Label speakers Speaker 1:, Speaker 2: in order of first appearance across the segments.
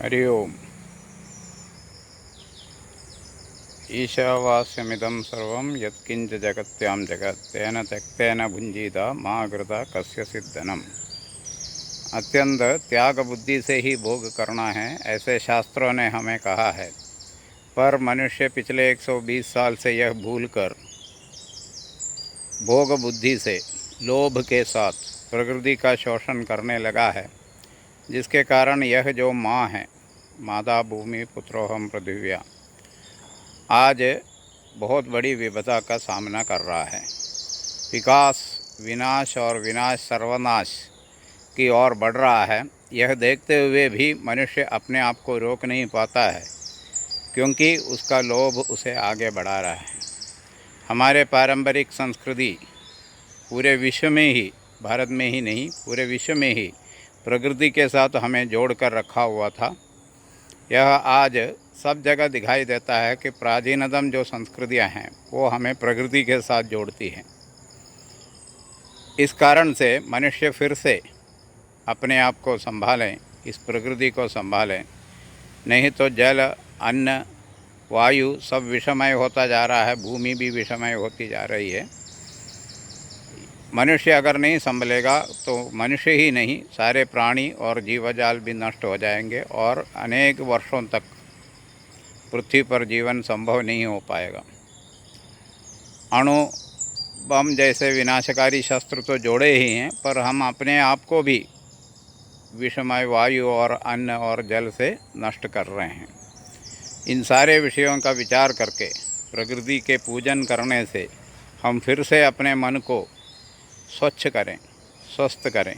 Speaker 1: हरि ओम। ईशावास्यमिदं सर्वं यत्किंच जगत्यां जगत् तेन त्यक्तेन भुंजीता मा कृता कस्य सिद्धनम। अत्यंत त्याग बुद्धि से ही भोग करना है, ऐसे शास्त्रों ने हमें कहा है। पर मनुष्य पिछले 120 साल से यह भूलकर भोग बुद्धि से लोभ के साथ प्रकृति का शोषण करने लगा है, जिसके कारण यह जो माँ है, माता भूमि पुत्रोहम पृथिव्या, आज बहुत बड़ी विपदा का सामना कर रहा है। विकास, विनाश और विनाश सर्वनाश की ओर बढ़ रहा है। यह देखते हुए भी मनुष्य अपने आप को रोक नहीं पाता है, क्योंकि उसका लोभ उसे आगे बढ़ा रहा है। हमारे पारंपरिक संस्कृति पूरे विश्व में ही, भारत में ही नहीं, पूरे विश्व में ही प्रकृति के साथ हमें जोड़कर रखा हुआ था। यह आज सब जगह दिखाई देता है कि प्राचीनतम जो संस्कृतियां हैं वो हमें प्रकृति के साथ जोड़ती हैं। इस कारण से मनुष्य फिर से अपने आप को संभालें, इस प्रकृति को संभालें, नहीं तो जल, अन्न, वायु सब विषमय होता जा रहा है, भूमि भी विषमय होती जा रही है। मनुष्य अगर नहीं संभलेगा तो मनुष्य ही नहीं, सारे प्राणी और जीवजाल भी नष्ट हो जाएंगे और अनेक वर्षों तक पृथ्वी पर जीवन संभव नहीं हो पाएगा। अणु बम जैसे विनाशकारी शस्त्र तो जोड़े ही हैं, पर हम अपने आप को भी विषमय वायु और अन्न और जल से नष्ट कर रहे हैं। इन सारे विषयों का विचार करके प्रकृति के पूजन करने से हम फिर से अपने मन को स्वच्छ करें, स्वस्थ करें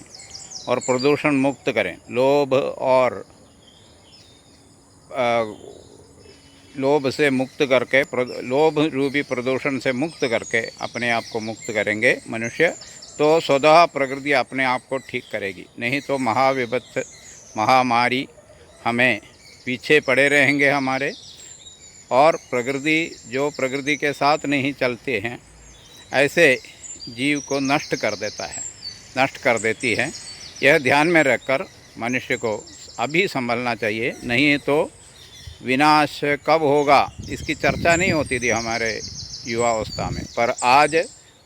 Speaker 1: और प्रदूषण मुक्त करें। लोभ से मुक्त करके, लोभ रूपी प्रदूषण से मुक्त करके अपने आप को मुक्त करेंगे मनुष्य, तो स्वतः प्रकृति अपने आप को ठीक करेगी। नहीं तो महाविपत्त, महामारी हमें पीछे पड़े रहेंगे हमारे। और प्रकृति जो प्रकृति के साथ नहीं चलते हैं, ऐसे जीव को नष्ट कर देता है, नष्ट कर देती है। यह ध्यान में रखकर मनुष्य को अभी संभलना चाहिए, नहीं तो विनाश कब होगा इसकी चर्चा नहीं होती थी हमारे युवावस्था में। पर आज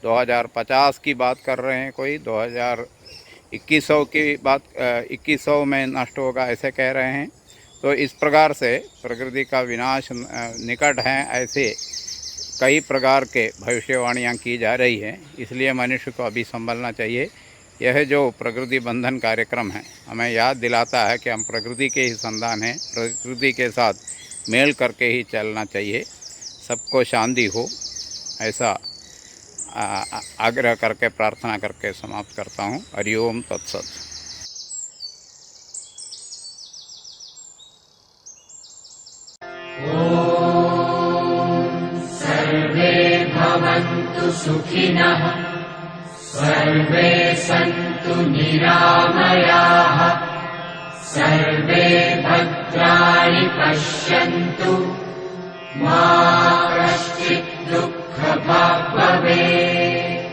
Speaker 1: 2050 की बात कर रहे हैं, कोई 2100 की बात, 2100 में नष्ट होगा ऐसे कह रहे हैं। तो इस प्रकार से प्रकृति का विनाश निकट है, ऐसे कई प्रकार के भविष्यवाणियाँ की जा रही हैं। इसलिए मनुष्य को अभी संभलना चाहिए। यह जो प्रकृति बंधन कार्यक्रम है हमें याद दिलाता है कि हम प्रकृति के ही संतान हैं, प्रकृति के साथ मेल करके ही चलना चाहिए। सबको शांति हो, ऐसा आग्रह करके, प्रार्थना करके समाप्त करता हूँ। हरि ओम तत्सत।
Speaker 2: सर्वे भवन्तु सुखिनः, सर्वे सन्तु निरामयाः, सर्वे भद्राणि पश्यन्तु, मा कश्चित् दुःखभाग् भवेत्।